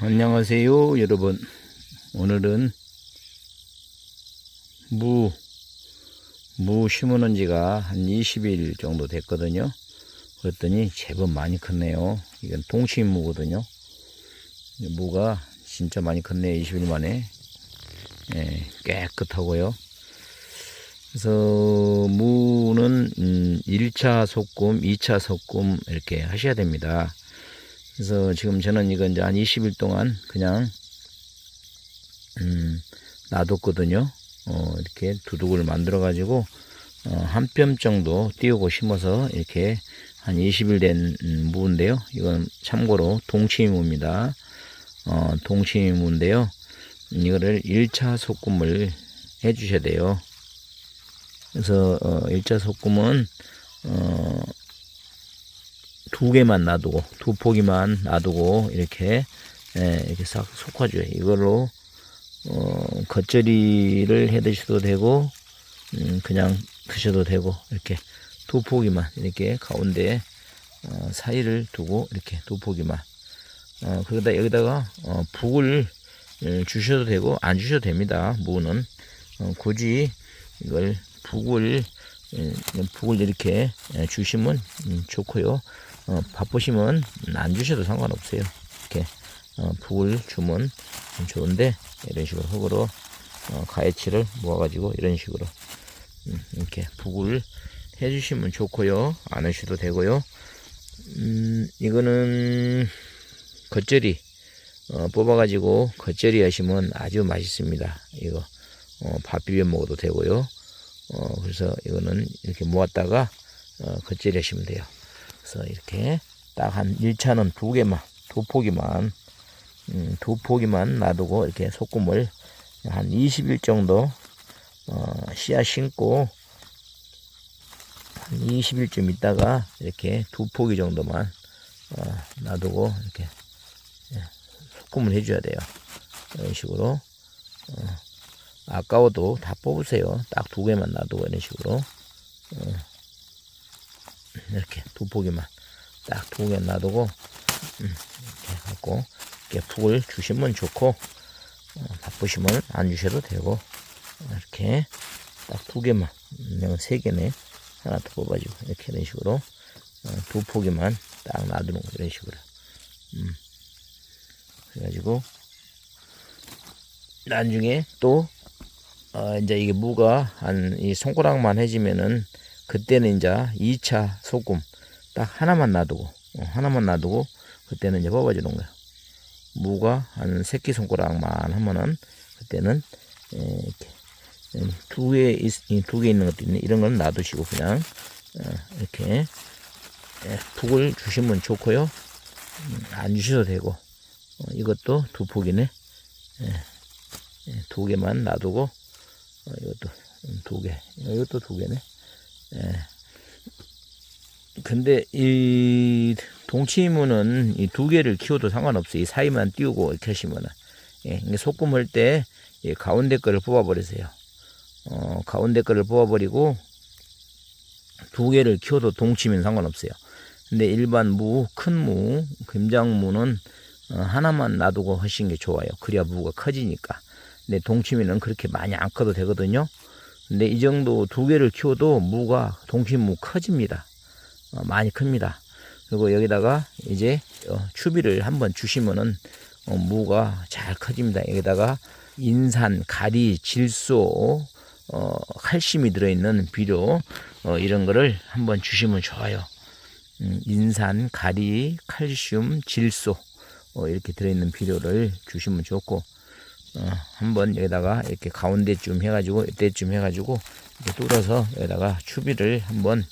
안녕하세요 여러분. 오늘은 무 심어놓은 지가 한 20일 정도 됐거든요. 그랬더니 제법 많이 컸네요. 이건 동치무거든요. 무가 진짜 많이 컸네요. 20일 만에. 깨끗하고요. 그래서 무는 1차 소금, 2차 소금 이렇게 하셔야 됩니다. 그래서 지금 저는 이건 이제 한 20일 동안 그냥 놔뒀거든요. 이렇게 두둑을 만들어 가지고 한 뼘 정도 띄우고 심어서 이렇게 한 20일 된 무인데요. 이건 참고로 동치무입니다. 동치무인데요. 이거를 1차 소금을 해 주셔야 돼요. 그래서 1차 소금은 두 개만 놔두고, 두 포기만 놔두고 이렇게 싹 솎아줘요. 이걸로 겉절이를 해 드셔도 되고 그냥 드셔도 되고, 이렇게 두 포기만 이렇게 가운데 사이를 두고 이렇게 두 포기만 그러다 여기다가 북을 주셔도 되고 안 주셔도 됩니다. 무는 굳이 이걸 북을 이렇게 주시면 좋고요. 바쁘시면 안 주셔도 상관없어요. 이렇게 북을 주면 좋은데, 이런 식으로 흙으로 가해치를 모아가지고 이런 식으로 이렇게 북을 해주시면 좋고요. 안 하셔도 되고요. 이거는 겉절이 뽑아가지고 겉절이 하시면 아주 맛있습니다. 이거 밥 비벼 먹어도 되고요. 그래서 이거는 이렇게 모았다가 겉절이 하시면 돼요. 그래서 이렇게 딱 한 1차는 두 개만, 두 포기만 놔두고 이렇게 소금을 한 20일 정도 씨앗 심고 한 20일쯤 있다가 이렇게 두 포기 정도만 놔두고 이렇게 소금을 해줘야 돼요. 이런 식으로 아까워도 다 뽑으세요. 딱 두 개만 놔두고 이런 식으로 이렇게 두 포기만 딱 두 개 놔두고 이렇게 갖고 이렇게 북을 주시면 좋고, 바쁘시면 안 주셔도 되고, 이렇게 딱 두 개만, 세 개네, 하나 더 뽑아주고 이렇게 이런 식으로 두 포기만 딱 놔두는 거, 이런 식으로. 그래가지고 나중에 또 이제 이게 무가 한 이 손가락만 해지면은 그때는 이제 2차 소금 딱 하나만 놔두고 그때는 이제 뽑아주는 거예요. 무가 한 새끼 손가락만 하면은 그때는 이렇게 두 개 있는 것도 있네. 이런 건 놔두시고 그냥 이렇게 북을 주시면 좋고요. 안 주셔도 되고, 이것도 두 포기네. 두 개만 놔두고, 이것도 두 개, 이것도 두 개네. 근데 이 동치무는 이 두 개를 키워도 상관없어요. 이 사이만 띄우고 이렇게 하시면은, 소금 할 때 가운데 거를 뽑아버리세요. 가운데 거를 뽑아버리고 두 개를 키워도 동치미는 상관없어요. 근데 일반 무, 큰 무, 김장무는 하나만 놔두고 하시는 게 좋아요. 그래야 무가 커지니까. 근데 동치미는 그렇게 많이 안 커도 되거든요. 근데 이 정도 두 개를 키워도 무가, 동치무 커집니다. 많이 큽니다. 그리고 여기다가 이제 추비를 한번 주시면은 무가 잘 커집니다. 여기다가 인산, 가리, 질소, 칼슘이 들어있는 비료 이런 거를 한번 주시면 좋아요. 인산, 가리, 칼슘, 질소 이렇게 들어있는 비료를 주시면 좋고, 한번 여기다가 이렇게 가운데쯤 해가지고 이때쯤 해가지고 이렇게 뚫어서 여기다가 추비를 한번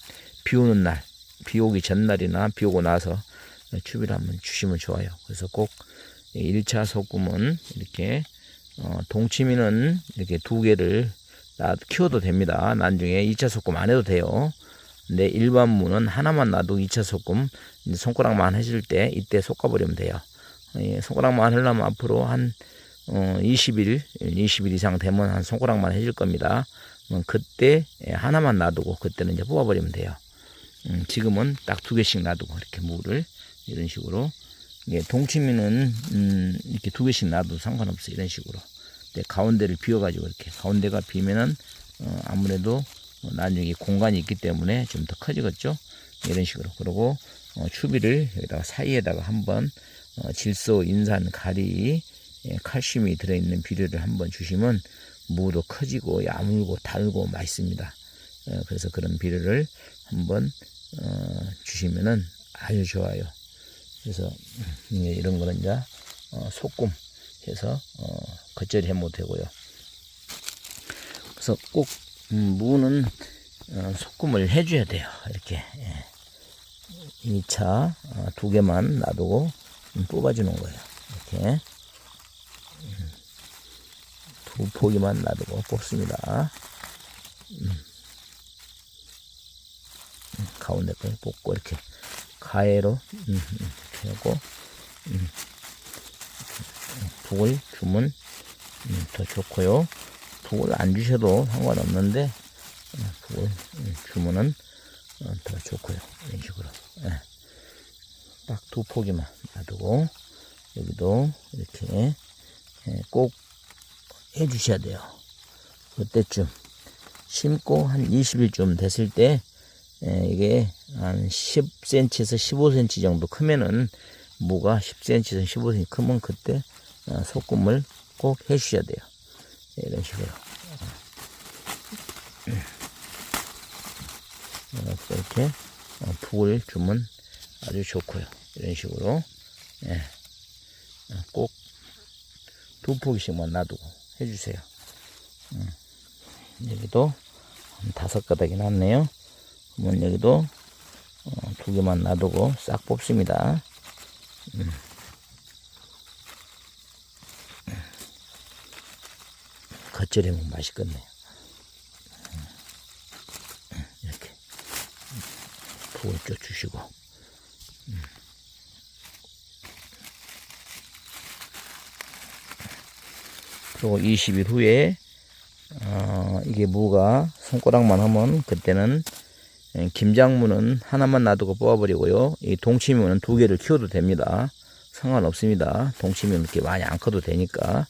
비 오는 날, 비 오기 전날이나 비 오고 나서 추비를 한번 주시면 좋아요. 그래서 꼭 1차 소금은 이렇게 동치미는 이렇게 두 개를 키워도 됩니다. 나중에 2차 소금 안 해도 돼요. 근데 일반 무는 하나만 놔도 2차 소금 손가락만 하실 때 이때 솎아버리면 돼요. 손가락만 하려면 앞으로 한 20일 이상 되면 한 손가락만 해줄 겁니다. 그때 하나만 놔두고 그때는 이제 뽑아버리면 돼요. 지금은 딱 두 개씩 놔두고 이렇게 무를 이런 식으로 예, 동치미는 이렇게 2개씩 놔도 상관없어요. 이런 식으로. 근데 가운데를 비워가지고 이렇게 가운데가 비면은 아무래도 나중에 공간이 있기 때문에 좀 더 커지겠죠. 이런 식으로. 그리고 추비를 여기다가 사이에다가 한번 질소, 인산, 가리, 칼슘이 들어있는 비료를 한번 주시면 무도 커지고 야물고 달고 맛있습니다. 그래서 그런 비료를 한번 주시면은 아주 좋아요. 그래서 이런 거는 이제 소금 해서 겉절이 해 먹어도 되고요. 그래서 꼭 무는 소금을 해줘야 돼요. 이렇게 2차 2개만 놔두고 뽑아주는 거예요. 이렇게 2포기만 놔두고 뽑습니다. 가운데 걸 뽑고 이렇게 가해로 이렇게 하고 북을 주면 더 좋고요. 북을 안 주셔도 상관없는데 북을 주면은 더 좋고요. 이런 식으로 딱 2포기만 놔두고 여기도 이렇게 꼭 해주셔야 돼요. 그때쯤 심고 한 20일쯤 됐을 때 이게 한 10cm에서 15cm 정도 크면은 무가 10cm에서 15cm 크면 그때 소금을 꼭 해주셔야 돼요. 이런 식으로 이렇게 북을 주면 아주 좋고요. 이런 식으로 꼭 2포기씩만 놔두고 해주세요. 여기도 한 5가닥이 났네요. 그러면 여기도 2개만 놔두고 싹 뽑습니다. 겉절이 하면 맛있겠네요. 이렇게 북을 쪄 주시고 그리고 20일 후에 이게 무가 손가락만 하면 그때는 김장무는 하나만 놔두고 뽑아버리고요. 이 동치미는 2개를 키워도 됩니다. 상관없습니다. 동치미는 이렇게 많이 안 커도 되니까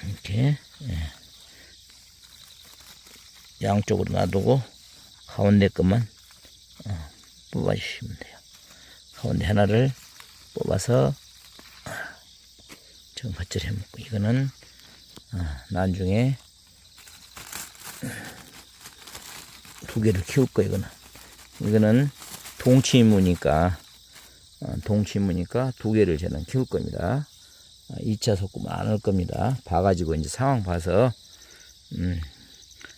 이렇게 양쪽으로 놔두고 가운데 것만 뽑아주시면 돼요. 가운데 하나를 뽑아서 좀 겉절이 해먹고 이거는 나중에 2개를 키울 거. 이거는 동치무니까 2개를 저는 키울 겁니다. 2차 소금 안 할 겁니다. 봐가지고 이제 상황 봐서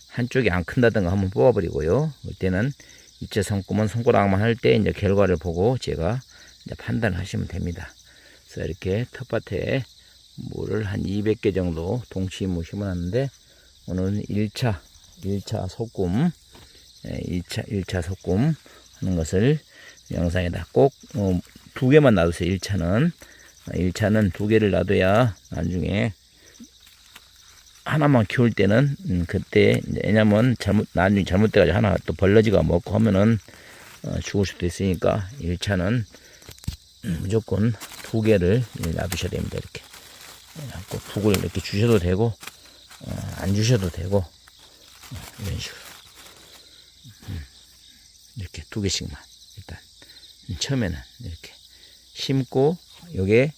한쪽이 안 큰다든가 한번 뽑아버리고요. 그때는 2차 소금은 손가락만 할 때 이제 결과를 보고 제가 이제 판단하시면 됩니다. 그래서 이렇게 텃밭에 무를 한 200개 정도 동치무 심어놨는데 오늘은 1차 소금 1차 소금 하는 것을 영상에다 꼭 2개만 놔두세요. 1차는 2개를 놔둬야 나중에 하나만 키울 때는 그때 왜냐면 나중에 잘못돼가지고 하나 또 벌러지가 먹고 하면은 죽을 수도 있으니까 1차는 무조건 2개를 놔두셔야 됩니다. 이렇게 꼭 북을 이렇게 주셔도 되고 안 주셔도 되고 이런 식으로 이렇게 2개씩만 일단 처음에는 이렇게 심고 요게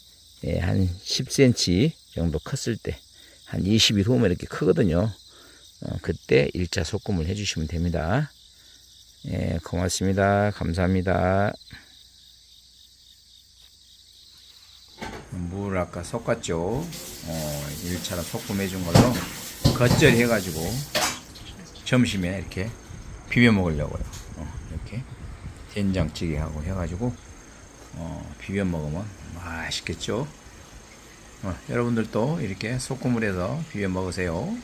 한 10cm 정도 컸을 때 한 20일 후면 이렇게 크거든요. 그때 1차 소금을 해주시면 됩니다. 고맙습니다. 감사합니다. 물 아까 섞었죠. 1차로 소금 해준 걸로 겉절이 해가지고 점심에 이렇게 비벼 먹으려고요. 이렇게 된장찌개하고 해가지고 비벼 먹으면 맛있겠죠. 여러분들도 이렇게 소금을 해서 비벼 먹으세요.